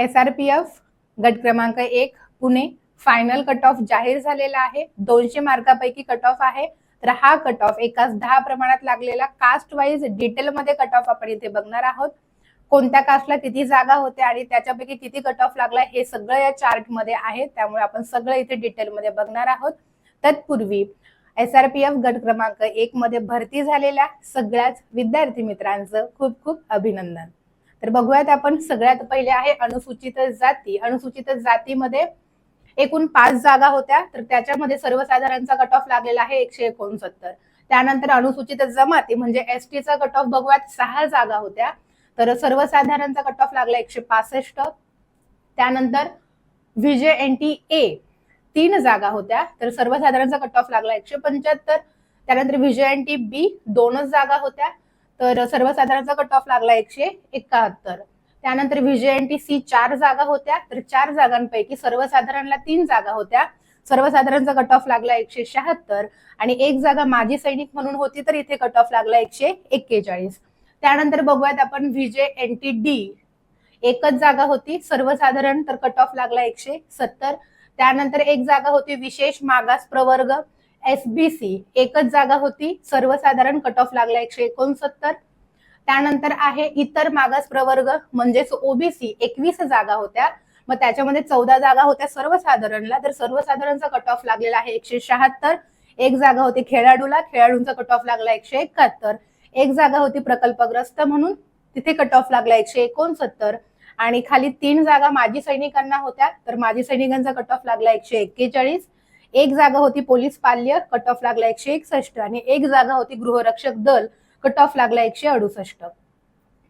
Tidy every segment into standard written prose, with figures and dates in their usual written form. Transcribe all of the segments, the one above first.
SRPF गट क्रमांक 1 Pune final cut off जाहीर झालेला आहे. 200 मार्कापैकी कट ऑफ आहे. तर हा कट ऑफ एकाच 10 प्रमाणात लागलेला कास्ट वाईज डिटेल मध्ये कट ऑफ आपण इथे बघणार आहोत. कोणत्या कास्टला किती जागा होत्या आणि त्याच्यापैकी किती कट ऑफ लागला हे सगळं या चार्ट मध्ये आहे. त्यामुळे आपण सगळं इथे डिटेल मध्ये बघणार आहोत. तत्पूर्वी SRPF गट क्रमांक 1 मध्ये भरती झालेल्या सगळ्याच विद्यार्थी मित्रांचं खूप खूप अभिनंदन. तर बघूयात आपण. सगळ्यात पहिले आहे अनुसूचित जाती. अनुसूचित जातीमध्ये एकूण 5 जागा होत्या. तर त्याच्यामध्ये सर्वसाधारणचा कट ऑफ लागलेला आहे 169. त्यानंतर अनुसूचित जमाती म्हणजे ST चा कट ऑफ बघूयात 6 जागा होत्या. तर सर्वसाधारणचा कट ऑफ लागला 165. त्यानंतर VJNTA 3 जागा होत्या. तर सर्वसाधारणचा कट ऑफ लागला 175. त्यानंतर VJNTB 2 जागा होत्या. तर सर्वसाधारणचा कट ऑफ लागला 171. त्यानंतर VJNTC 4 जागा होत्या. तर 4 जागांपैकी सर्वसाधारणला 3 जागा होत्या. सर्वसाधारणचा कट ऑफ लागला 176 आणि 1 जागा माजी सैनिक म्हणून होती. तर इथे कट ऑफ लागला 141. त्यानंतर बघूयात आपण VJNTD 1च जागा होती सर्वसाधारण. तर कट ऑफ लागला 170. त्यानंतर 1 जागा होती विशेष मागास प्रवर्ग SBC 1च जागा होती सर्वसाधारण. कट ऑफ लागला 169. त्यानंतर आहे इतर मागास प्रवर्ग म्हणजेच OBC 21 जागा होत्या. मग त्याच्यामध्ये 14 जागा होत्या सर्वसाधारणला. तर सर्वसाधारणचा कट ऑफ लागलेला आहे 176. 1 जागा होती खेळाडूला. खेळाडूंचा कट ऑफ लागला 171. 1 जागा होती प्रकल्पग्रस्त म्हणून. तिथे कट ऑफ लागला 169 आणि खाली 3 जागा माजी सैनिकांना होत्या. तर माजी सैनिकांचा कट ऑफ लागला 141. 1 जागा होती पोलीस पाल्य. कट ऑफ लागला 161 आणि 1 जागा होती गृहरक्षक दल. कट ऑफ लागला 168.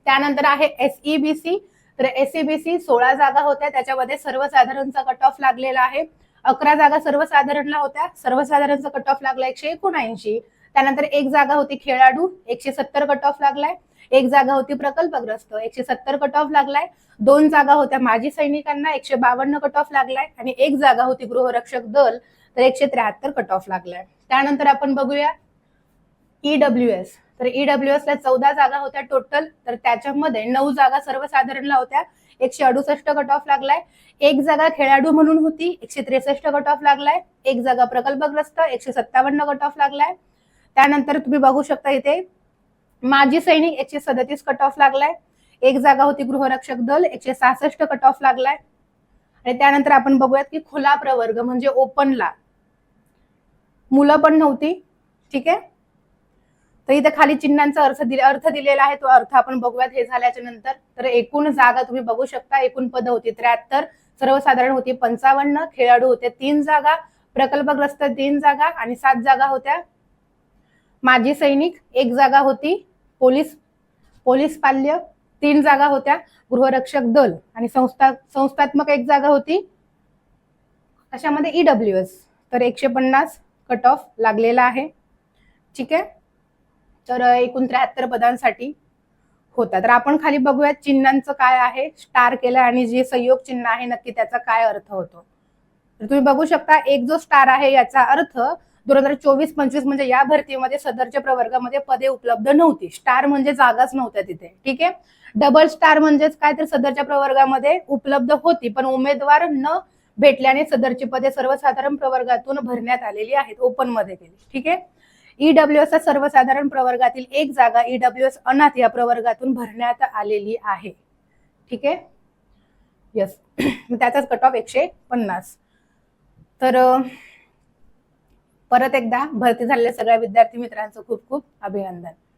त्यानंतर आहे SEBC. तर SEBC 16 जागा होत्या. त्याच्यामध्ये सर्वसाधारणचा कट ऑफ लागलेला आहे 11 जागा सर्वसाधारणला होत्या. सर्वसाधारणचा कट ऑफ लागला 179. त्यानंतर 1 जागा होती खेळाडू 170 कट ऑफ लागलाय. 1 जागा होती प्रकल्पग्रस्त 170 कट ऑफ लागलाय. 2 जागा होत्या माजी सैनिकांना 152 कट ऑफ लागलाय आणि 1 जागा होती गृहरक्षक दल. तर 173 कट ऑफ लागलाय. त्यानंतर आपण बघूया EWS. तर EWS ला 14 जागा होत्या टोटल. तर त्याच्यामध्ये 9 जागा सर्वसाधारणला होत्या 168 कट ऑफ लागलाय. 1 जागा खेळाडू म्हणून होती 163 कट ऑफ लागलाय. 1 जागा प्रकल्पग्रस्त 157 कट ऑफ लागलाय. त्यानंतर तुम्ही बघू शकता इथे माजी सैनिक 137 कट ऑफ लागलाय. 1 जागा होती गृहरक्षक दल 166 कट ऑफ लागलाय. आणि त्यानंतर आपण बघूयात की खुला प्रवर्ग म्हणजे ओपनला मुलं पण नव्हती. ठीक आहे. तर इथे खाली चिन्हांचा अर्थ दिलेला आहे. तो अर्थ आपण बघूयात हे झाल्याच्या नंतर. तर एकूण जागा तुम्ही बघू शकता. एकूण पद होती 73. सर्वसाधारण होती 55. खेळाडू होते 3 जागा. प्रकल्पग्रस्त 3 जागा आणि 7 जागा होत्या माजी सैनिक. 1 जागा होती पोलीस पाल्य. 3 जागा होत्या गृहरक्षक दल आणि संस्थात्मक 1 जागा होती कशामध्ये EWS. तर 150 कट ऑफ लागलेला आहे. ठीक आहे. तर एकूण 73 पदांसाठी होता. तर आपण खाली बघूयात चिन्हांचं काय आहे. स्टार केलं आणि जे संयोग चिन्ह आहे नक्की त्याचा काय अर्थ होतो. तर तुम्ही बघू शकता एक जो स्टार आहे याचा अर्थ 2024-25 म्हणजे या भरतीमध्ये सदरच्या प्रवर्गामध्ये पदे उपलब्ध नव्हती. स्टार म्हणजे जागाच नव्हत्या तिथे. ठीक आहे. डबल स्टार म्हणजेच काय तर सदरच्या प्रवर्गामध्ये उपलब्ध होती पण उमेदवार न भेटल्याने सदरची पदे सर्वसाधारण प्रवर्गातून भरण्यात आलेली आहेत. ओपन मध्ये केली. ठीक आहे. EWS सर्वसाधारण प्रवर्गातील 1 जागा EWS अनाथ या प्रवर्गातून भरण्यात आलेली आहे. ठीक आहे. यस. त्याचाच कट ऑफ 150. तर परत एकदा भरती झालेल्या सगळ्या विद्यार्थी मित्रांचं खूप खूप अभिनंदन.